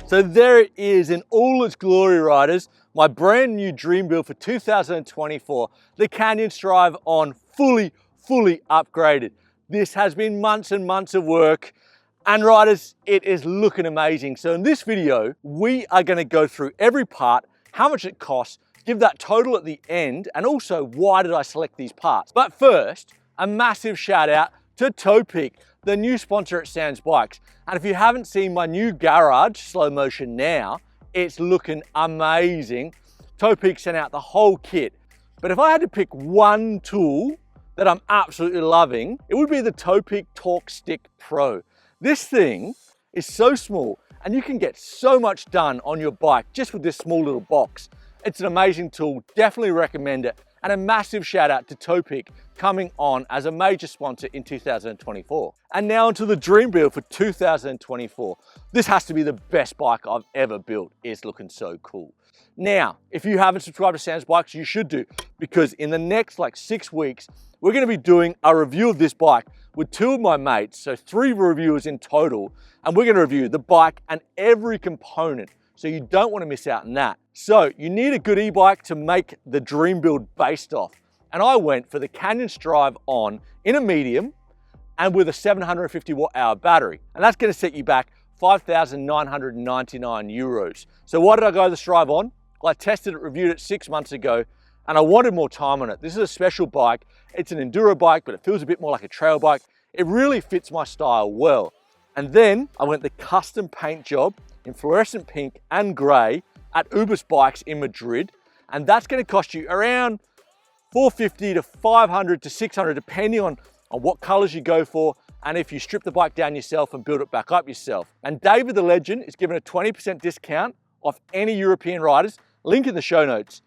So there it is in all its glory, riders. My brand new dream build for 2024, the Canyon Strive On, fully upgraded. This has been months and months of work, and riders, it is looking amazing. So in this video, we are gonna go through every part, how much it costs, give that total at the end, and also why did I select these parts. But first, a massive shout out to Topeak, the new sponsor at Sam's Bikes. And if you haven't seen my new garage, slow motion now, it's looking amazing. Topeak sent out the whole kit. But if I had to pick one tool that I'm absolutely loving, it would be the Topeak Torque Stick Pro. This thing is so small and you can get so much done on your bike just with this small little box. It's an amazing tool, definitely recommend it. And a massive shout out to Topeak coming on as a major sponsor in 2024. And now onto the dream build for 2024. This has to be the best bike I've ever built. It's looking so cool. Now, if you haven't subscribed to Sam's Bikes, you should do, because in the next 6 weeks, we're gonna be doing a review of this bike with 2 of my mates, so 3 reviewers in total, and we're gonna review the bike and every component. So you don't want to miss out on that. So you need a good e-bike to make the dream build based off. And I went for the Canyon Strive On in a medium and with a 750 watt-hour battery. And that's going to set you back 5,999 euros. So why did I go the Strive On? Well, I tested it, reviewed it 6 months ago, and I wanted more time on it. This is a special bike. It's an enduro bike, but it feels a bit more like a trail bike. It really fits my style well. And then I went the custom paint job in fluorescent pink and grey at Uves Bikes in Madrid. And that's going to cost you around 450 to 500 to 600, depending on what colours you go for and if you strip the bike down yourself and build it back up yourself. And David the Legend is giving a 20% discount off any European riders. Link in the show notes.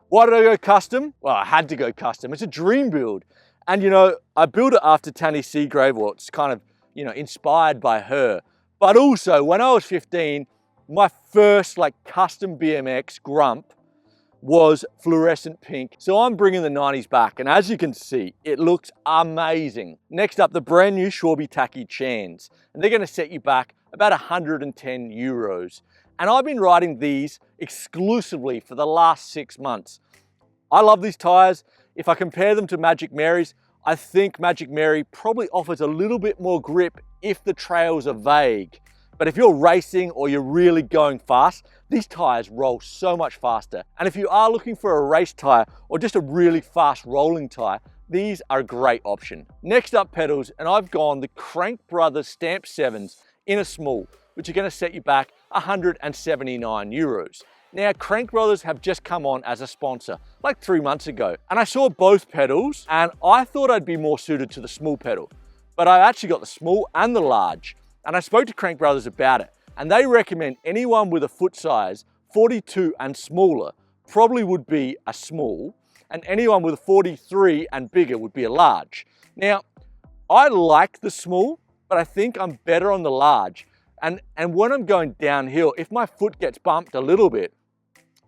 Why did I go custom? Well, I had to go custom. It's a dream build. And you know, I built it after Tanny Seagrave, or it's kind of, inspired by her. But also, when I was 15, my first custom BMX Grump was fluorescent pink. So I'm bringing the 90s back, and as you can see, it looks amazing. Next up, the brand new Schwalbe Tacky Chans, and they're gonna set you back about 110 euros. And I've been riding these exclusively for the last 6 months. I love these tires. If I compare them to Magic Mary's, I think Magic Mary probably offers a little bit more grip if the trails are vague. But if you're racing or you're really going fast, these tires roll so much faster. And if you are looking for a race tire or just a really fast rolling tire, these are a great option. Next up, pedals, and I've gone the Crankbrothers Stamp 7s in a small, which are gonna set you back 179 euros. Now, Crankbrothers have just come on as a sponsor, 3 months ago. And I saw both pedals, and I thought I'd be more suited to the small pedal. But I actually got the small and the large. And I spoke to Crankbrothers about it, and they recommend anyone with a foot size 42 and smaller probably would be a small, and anyone with a 43 and bigger would be a large. Now, I like the small, but I think I'm better on the large. And when I'm going downhill, if my foot gets bumped a little bit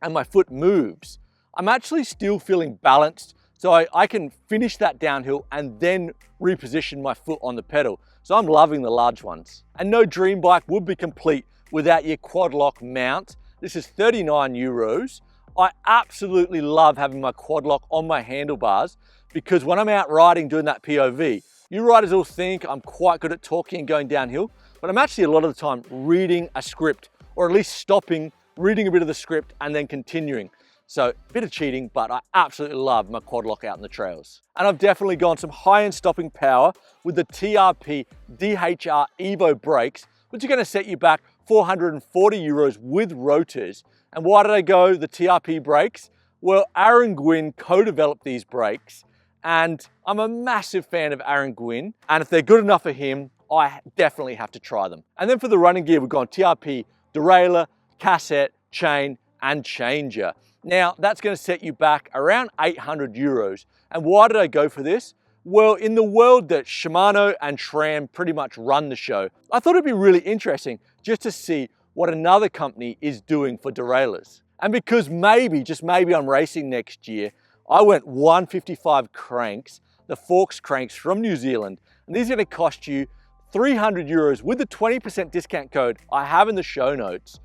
and my foot moves, I'm actually still feeling balanced, so I can finish that downhill and then reposition my foot on the pedal. So I'm loving the large ones. And no dream bike would be complete without your quad lock mount. This is 39 euros. I absolutely love having my quad lock on my handlebars, because when I'm out riding doing that POV, you riders will think I'm quite good at talking and going downhill, but I'm actually a lot of the time reading a script, or at least stopping, reading a bit of the script and then continuing. So a bit of cheating, but I absolutely love my quad lock out in the trails. And I've definitely gone some high-end stopping power with the TRP DH-R EVO brakes, which are going to set you back 440 euros with rotors. And why did I go the TRP brakes? Well, Aaron Gwynn co-developed these brakes, and I'm a massive fan of Aaron Gwynn, and if they're good enough for him, I definitely have to try them. And then for the running gear, we've gone TRP Derailleur, Cassette, Chain, and Changer. Now, that's going to set you back around 800 euros. And why did I go for this? Well, in the world that Shimano and SRAM pretty much run the show, I thought it'd be really interesting just to see what another company is doing for derailleurs. And because maybe, just maybe I'm racing next year, I went 155 cranks, the Forx cranks from New Zealand, and these are going to cost you 300 euros with the 20% discount code I have in the show notes.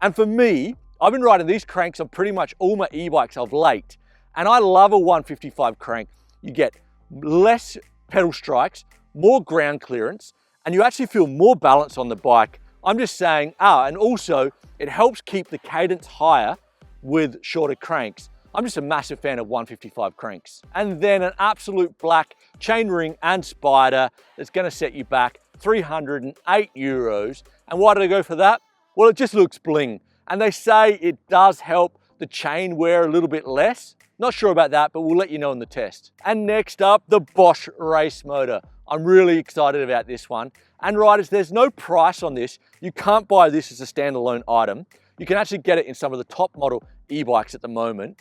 And for me, I've been riding these cranks on pretty much all my e-bikes of late, and I love a 155 crank. You get less pedal strikes, more ground clearance, and you actually feel more balance on the bike. I'm just saying, and also it helps keep the cadence higher with shorter cranks. I'm just a massive fan of 155 cranks. And then an absolute black chainring and spider that's gonna set you back 308 euros. And why did I go for that? Well, it just looks bling. And they say it does help the chain wear a little bit less. Not sure about that, but we'll let you know in the test. And next up, the Bosch Race Motor. I'm really excited about this one. And riders, there's no price on this. You can't buy this as a standalone item. You can actually get it in some of the top model e-bikes at the moment.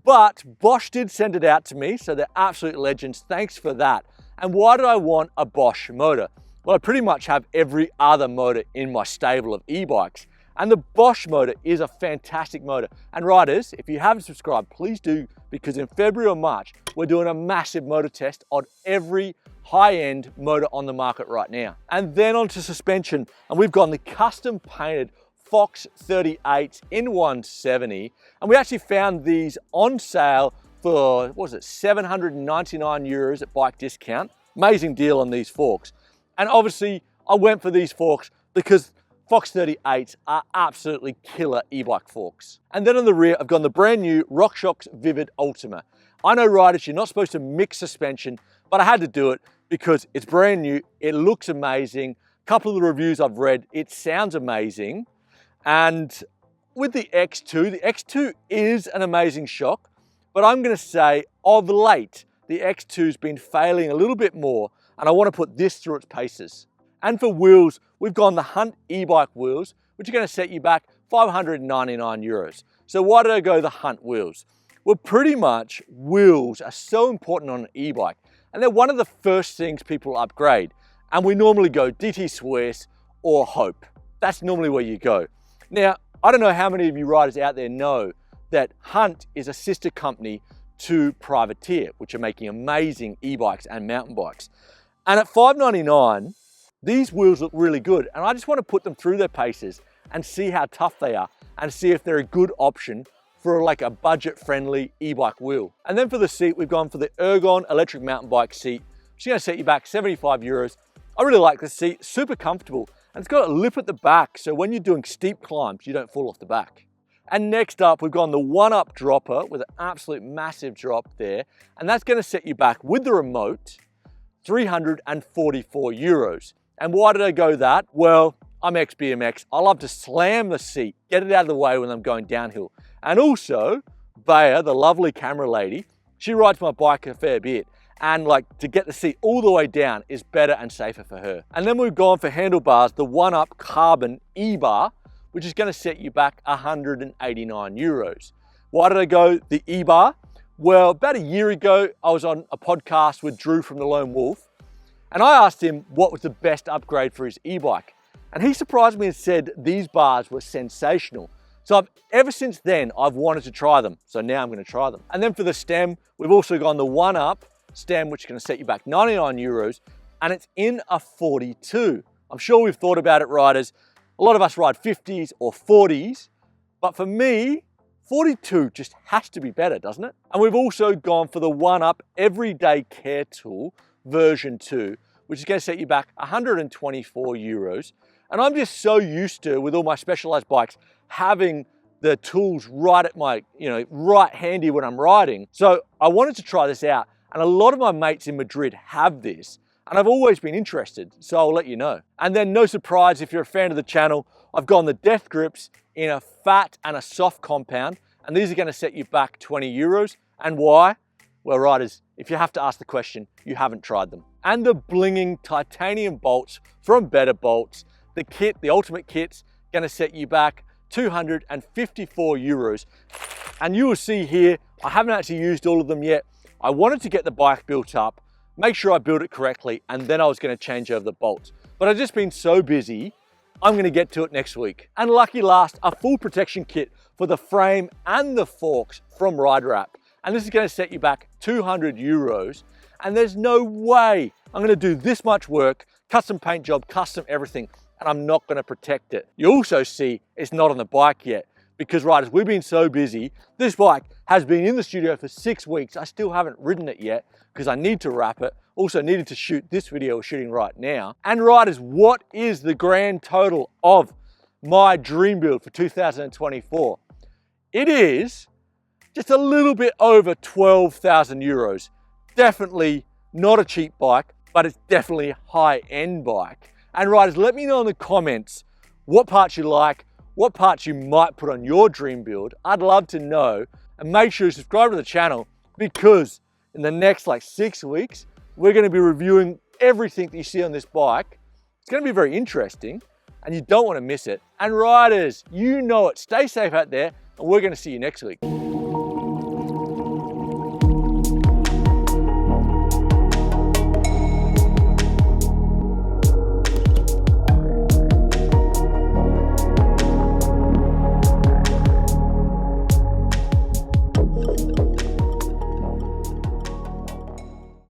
But Bosch did send it out to me, so they're absolute legends. Thanks for that. And why did I want a Bosch motor? Well, I pretty much have every other motor in my stable of e-bikes. And the Bosch motor is a fantastic motor. And riders, if you haven't subscribed, please do, because in February or March, we're doing a massive motor test on every high-end motor on the market right now. And then onto suspension, and we've got the custom painted Fox 38 in 170, and we actually found these on sale for, what was it, 799 euros at bike discount. Amazing deal on these forks. And obviously, I went for these forks because Fox 38s are absolutely killer e-bike forks. And then on the rear, I've got the brand new RockShox Vivid Ultima. I know riders, you're not supposed to mix suspension, but I had to do it because it's brand new, it looks amazing. A couple of the reviews I've read, it sounds amazing. And with the X2 is an amazing shock, but I'm gonna say of late, the X2's been failing a little bit more, and I wanna put this through its paces. And for wheels, we've gone the Hunt e-bike wheels, which are gonna set you back 599 euros. So why did I go the Hunt wheels? Well, pretty much wheels are so important on an e-bike, and they're one of the first things people upgrade. And we normally go DT Swiss or Hope. That's normally where you go. Now, I don't know how many of you riders out there know that Hunt is a sister company to Privateer, which are making amazing e-bikes and mountain bikes. And at $599, these wheels look really good, and I just want to put them through their paces and see how tough they are and see if they're a good option for like a budget-friendly e-bike wheel. And then for the seat, we've gone for the Ergon electric mountain bike seat, which is going to set you back 75 euros. I really like this seat, super comfortable, and it's got a lip at the back, so when you're doing steep climbs, you don't fall off the back. And next up, we've gone the OneUp Dropper with an absolute massive drop there, and that's going to set you back with the remote 344 euros. And why did I go that? Well, I'm ex-BMX. I love to slam the seat, get it out of the way when I'm going downhill. And also, Bea, the lovely camera lady, she rides my bike a fair bit. And like to get the seat all the way down is better and safer for her. And then we've gone for handlebars, the OneUp Carbon E-Bar, which is going to set you back 189 euros. Why did I go the E-Bar? Well, about a year ago, I was on a podcast with Drew from the Lone Wolf, and I asked him what was the best upgrade for his e-bike. And he surprised me and said these bars were sensational. So ever since then, I've wanted to try them. So now I'm going to try them. And then for the stem, we've also gone the OneUp stem, which is going to set you back 99 euros, and it's in a 42. I'm sure we've thought about it, riders. A lot of us ride 50s or 40s, but for me, 42 just has to be better, doesn't it? And we've also gone for the OneUp Everyday Care Tool version 2, which is going to set you back 124 euros. And I'm just so used to, with all my Specialized bikes, having the tools right at my, right handy when I'm riding. So I wanted to try this out, and a lot of my mates in Madrid have this, and I've always been interested, so I'll let you know. And then no surprise, if you're a fan of the channel, I've gone the DeathGrips in a fat and a soft compound, and these are going to set you back 20 euros. And why? Well, riders, if you have to ask the question, you haven't tried them. And the blinging titanium bolts from Better Bolts, the kit, the ultimate kit's going to set you back 254 euros. And you will see here, I haven't actually used all of them yet. I wanted to get the bike built up, make sure I build it correctly, and then I was going to change over the bolts. But I've just been so busy, I'm going to get to it next week. And lucky last, a full protection kit for the frame and the forks from RiderApp. And this is going to set you back 200 euros. And there's no way I'm going to do this much work, custom paint job, custom everything, and I'm not going to protect it. You also see it's not on the bike yet, because riders, we've been so busy. This bike has been in the studio for 6 weeks. I still haven't ridden it yet because I need to wrap it. Also needed to shoot this video we're shooting right now. And riders, what is the grand total of my dream build for 2024? It is just a little bit over 12,000 euros. Definitely not a cheap bike, but it's definitely a high-end bike. And riders, let me know in the comments what parts you like, what parts you might put on your dream build. I'd love to know. And make sure you subscribe to the channel, because in the next 6 weeks, we're going to be reviewing everything that you see on this bike. It's going to be very interesting and you don't want to miss it. And riders, you know it. Stay safe out there, and we're going to see you next week.